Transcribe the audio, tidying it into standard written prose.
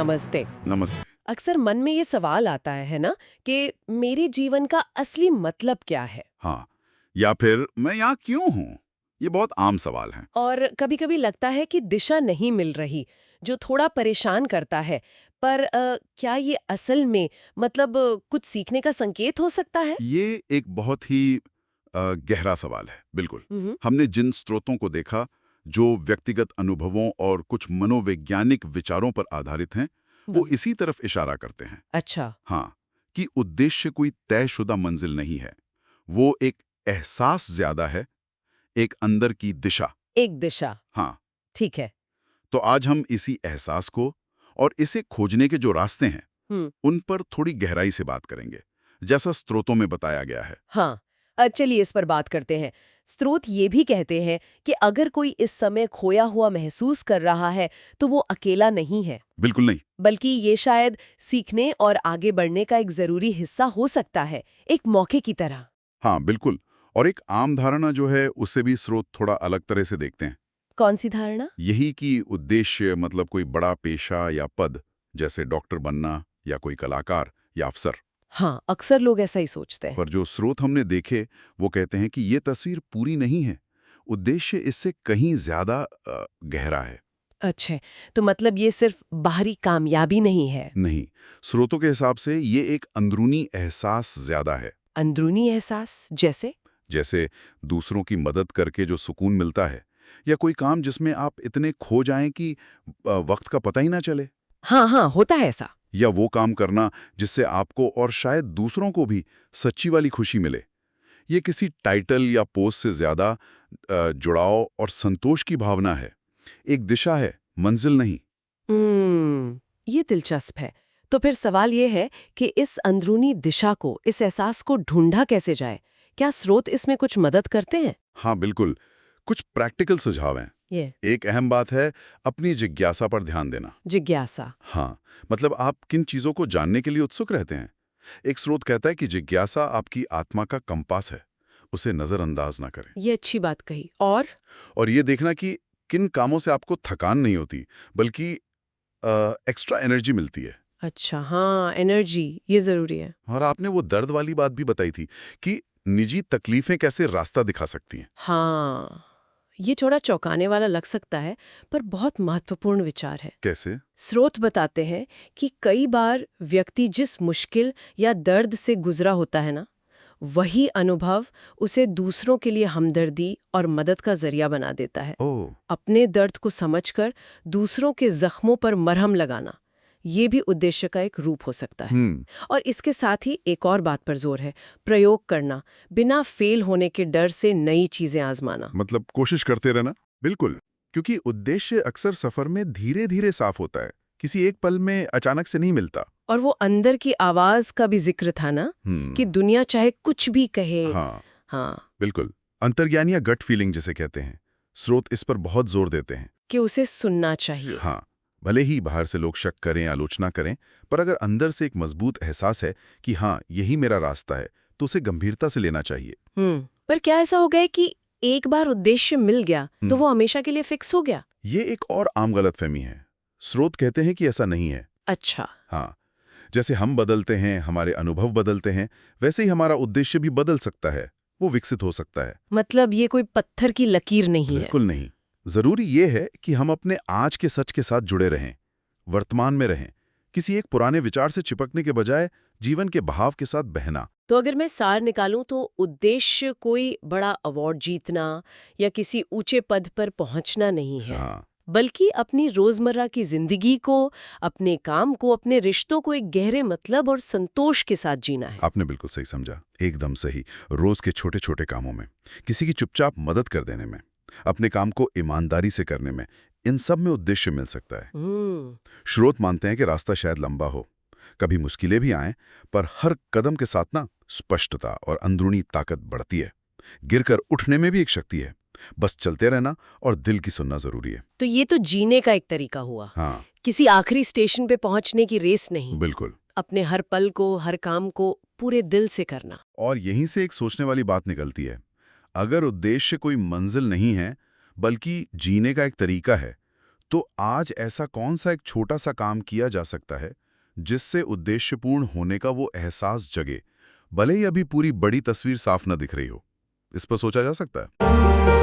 नमस्ते। नमस्ते। अक्सर मन में ये सवाल आता है ना, कि मेरे जीवन का असली मतलब क्या है? हाँ, या फिर मैं यहाँ क्यों हूँ? ये बहुत आम सवाल हैं। और कभी-कभी लगता है कि दिशा नहीं मिल रही, जो थोड़ा परेशान करता है। पर क्या ये असल में मतलब कुछ सीखने का संकेत हो सकता है? ये एक बहुत ही गहरा सवाल है, बिल्कुल। हम्म। हमने जिन स्रोतों को देखा, जो व्यक्तिगत अनुभवों और कुछ मनोवैज्ञानिक विचारों पर आधारित हैं, वो व- इसी तरफ इशारा करते हैं। अच्छा। हाँ, कि उद्देश्य कोई तयशुदा मंजिल नहीं है। वो एक एहसास ज्यादा है, एक अंदर की दिशा। एक दिशा। हाँ, ठीक है। तो आज हम इसी एहसास को और इसे खोजने के जो रास्ते हैं, हम्म। उन पर थोड़ी गहराई से बात करेंगे, जैसा स्रोतों में बताया गया है। हाँ। चलिए इस पर बात करते हैं। स्रोत ये भी कहते हैं कि अगर कोई इस समय खोया हुआ महसूस कर रहा है, तो वो अकेला नहीं है, बिल्कुल नहीं। बल्कि ये शायद सीखने और आगे बढ़ने का एक जरूरी हिस्सा हो सकता है, एक मौके की तरह। हाँ, बिल्कुल। और एक आम धारणा जो है, उससे भी स्रोत थोड़ा अलग तरह से देखते हैं। कौन सी धारणा? यही कि उद्देश्य मतलब कोई बड़ा पेशा या पद, जैसे डॉक्टर बनना या कोई कलाकार या अफसर। हाँ, अक्सर लोग ऐसा ही सोचते हैं। पर जो स्रोत हमने देखे, वो कहते हैं कि ये तस्वीर पूरी नहीं है। उद्देश्य इससे कहीं ज्यादा गहरा है। अच्छा, तो मतलब ये सिर्फ बाहरी कामयाबी नहीं है। नहीं, स्रोतों के हिसाब से ये एक अंदरूनी एहसास ज्यादा है। अंदरूनी एहसास जैसे? जैसे दूसरों की मदद करके जो सुकून मिलता है, या कोई काम जिसमें आप इतने खो जाएं कि वक्त का पता ही ना चले। हाँ हाँ, होता है ऐसा। या वो काम करना जिससे आपको और शायद दूसरों को भी सच्ची वाली खुशी मिले। ये किसी टाइटल या पोस्ट से ज्यादा जुड़ाव और संतोष की भावना है। एक दिशा है, मंजिल नहीं। ये दिलचस्प है। तो फिर सवाल ये है कि इस अंदरूनी दिशा को, इस एहसास को ढूंढा कैसे जाए? क्या स्रोत इसमें कुछ मदद करते हैं? हाँ, बिल्कुल। कुछ प्रैक्टिकल सुझाव हैं। ये एक अहम बात है, अपनी जिज्ञासा पर ध्यान देना। जिज्ञासा। हाँ, मतलब आप किन चीज़ों को जानने के लिए उत्सुक रहते हैं। एक स्रोत कहता है कि जिज्ञासा आपकी आत्मा का कंपास है, उसे नज़रअंदाज ना करें। ये अच्छी बात कही। और ये देखना कि किन कामों से आपको थकान नहीं होती, बल्कि एक्स्ट्रा एनर्जी मिलती है। अच्छा, हाँ, एनर्जी ये जरूरी है। और आपने वो दर्द वाली बात भी बताई थी कि निजी तकलीफें कैसे रास्ता दिखा सकती हैं। हाँ, ये थोड़ा चौंकाने वाला लग सकता है, पर बहुत महत्वपूर्ण विचार है। कैसे? स्रोत बताते हैं कि कई बार व्यक्ति जिस मुश्किल या दर्द से गुजरा होता है ना, वही अनुभव उसे दूसरों के लिए हमदर्दी और मदद का जरिया बना देता है। ओह। अपने दर्द को समझकर दूसरों के जख्मों पर मरहम लगाना, ये भी उद्देश्य का एक रूप हो सकता है। हम्म। और इसके साथ ही एक और बात पर जोर है, प्रयोग करना, बिना फेल होने के डर से नई चीजें आजमाना। मतलब कोशिश करते रहना। बिल्कुल, क्योंकि उद्देश्य अक्सर सफर में धीरे धीरे साफ होता है, किसी एक पल में अचानक से नहीं मिलता। और वो अंदर की आवाज का भी जिक्र था ना, कि हम्म। दुनिया चाहे कुछ भी कहे। हाँ, हाँ, बिल्कुल। अंतर्ज्ञान या गट फीलिंग जिसे कहते हैं, स्रोत इस पर बहुत जोर देते हैं। कि उसे सुनना चाहिए। हाँ, भले ही बाहर से लोग शक करें, आलोचना करें, पर अगर अंदर से एक मजबूत एहसास है कि हाँ, यही मेरा रास्ता है, तो उसे गंभीरता से लेना चाहिए। पर क्या ऐसा हो गया कि एक बार उद्देश्य मिल गया तो हम्म, वो हमेशा के लिए फिक्स हो गया? ये एक और आम गलतफहमी है। स्रोत कहते हैं कि ऐसा नहीं है। अच्छा। हाँ, जैसे हम बदलते हैं, हमारे अनुभव बदलते हैं, वैसे ही हमारा उद्देश्य भी बदल सकता है, वो विकसित हो सकता है। मतलब ये कोई पत्थर की लकीर नहीं है। बिल्कुल नहीं। जरूरी ये है कि हम अपने आज के सच के साथ जुड़े रहें, वर्तमान में रहें, किसी एक पुराने विचार से चिपकने के बजाय जीवन के बहाव के साथ बहना। तो अगर मैं सार निकालूं तो उद्देश्य कोई बड़ा अवार्ड जीतना या किसी ऊंचे पद पर पहुंचना नहीं है, हाँ, बल्कि अपनी रोजमर्रा की जिंदगी को, अपने काम को, अपने रिश्तों को एक गहरे मतलब और संतोष के साथ जीना है। आपने बिल्कुल सही समझा, एकदम सही। रोज के छोटे छोटे कामों में, किसी की चुपचाप मदद कर देने में, अपने काम को ईमानदारी से करने में, इन सब में उद्देश्य मिल सकता है। हम्म। स्रोत मानते हैं कि रास्ता शायद लंबा हो, कभी मुश्किलें भी आएं, पर हर कदम के साथ ना स्पष्टता और अंदरूनी ताकत बढ़ती है। गिरकर उठने में भी एक शक्ति है। बस चलते रहना और दिल की सुनना जरूरी है। तो ये तो जीने का एक तरीका हुआ, हाँ, किसी आखिरी स्टेशन पे पहुंचने की रेस नहीं। बिल्कुल। अपने हर पल को, हर काम को पूरे दिल से करना। और यहीं से एक सोचने वाली बात निकलती है। अगर उद्देश्य कोई मंजिल नहीं है, बल्कि जीने का एक तरीका है, तो आज ऐसा कौन सा एक छोटा सा काम किया जा सकता है जिससे उद्देश्यपूर्ण होने का वो एहसास जगे, भले ही अभी पूरी बड़ी तस्वीर साफ न दिख रही हो? इस पर सोचा जा सकता है।